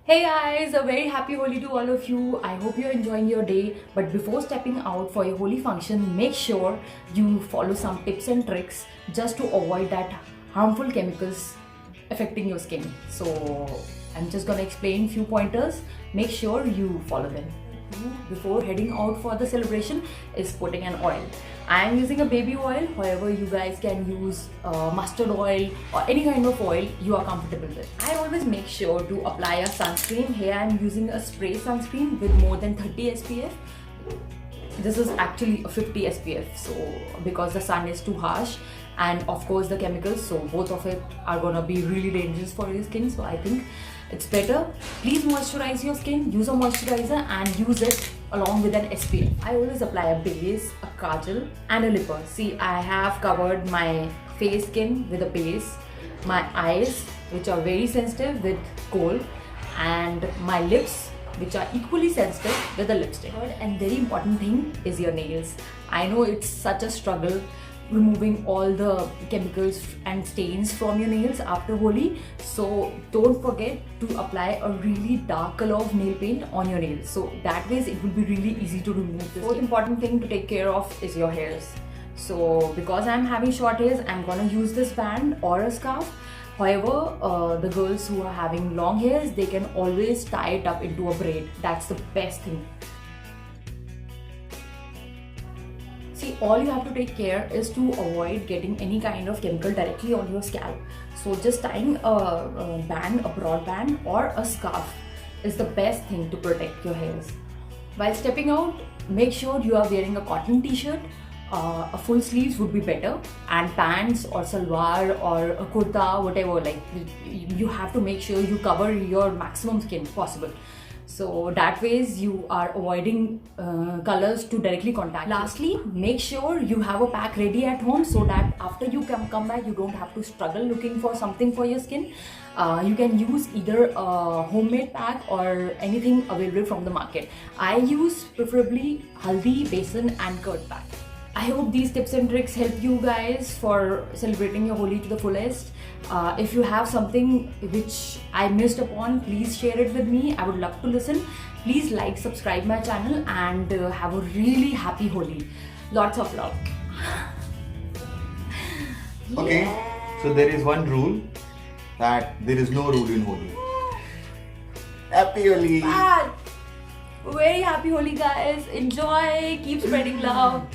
Hey guys, a very happy Holi to all of you. I hope you're enjoying your day. But before stepping out for your Holi function, make sure you follow some tips and tricks just to avoid that harmful chemicals affecting your skin. So I'm just gonna explain few pointers. Make sure you follow them. Before heading out for the celebration is putting an oil. I am using a baby oil. However, you guys can use mustard oil or any kind of oil you are comfortable with. I always make sure to apply a sunscreen. Here I am using a spray sunscreen with more than 30 SPF. This is actually a 50 SPF, so because the sun is too harsh, and of course the chemicals, so both of it are gonna be really dangerous for your skin. So I think it's better. Please moisturize your skin, use a moisturizer and use it along with an SPF. I always apply a base, a kajal and a lipper. See, I have covered my face skin with a base, my eyes which are very sensitive with kohl, and my lips which are equally sensitive with a lipstick. Third and very important thing is your nails. I know it's such a struggle removing all the chemicals and stains from your nails after Holi, so don't forget to apply a really dark color of nail paint on your nails, so that way it will be really easy to remove this. Fourth important thing to take care of is your hairs. So because I'm having short hairs, I'm gonna use this band or a scarf. However, the girls who are having long hairs, they can always tie it up into a braid. That's the best thing. See, all you have to take care is to avoid getting any kind of chemical directly on your scalp. So just tying a band, a broad band or a scarf is the best thing to protect your hairs. While stepping out, make sure you are wearing a cotton t-shirt. A full sleeves would be better, and pants or salwar or a kurta, whatever, like you have to make sure you cover your maximum skin possible. So that ways you are avoiding colors to directly contact. Lastly, make sure you have a pack ready at home so that after you come back, you don't have to struggle looking for something for your skin. You can use either a homemade pack or anything available from the market. I use preferably haldi, besan and curd pack. I hope these tips and tricks help you guys for celebrating your Holi to the fullest. If you have something which I missed upon, please share it with me. I would love to listen. Please like, subscribe my channel and have a really happy Holi. Lots of love. Okay, so there is one rule, that there is no rule in Holi. Happy Holi! Bad. Very happy Holi, guys. Enjoy. Keep spreading love.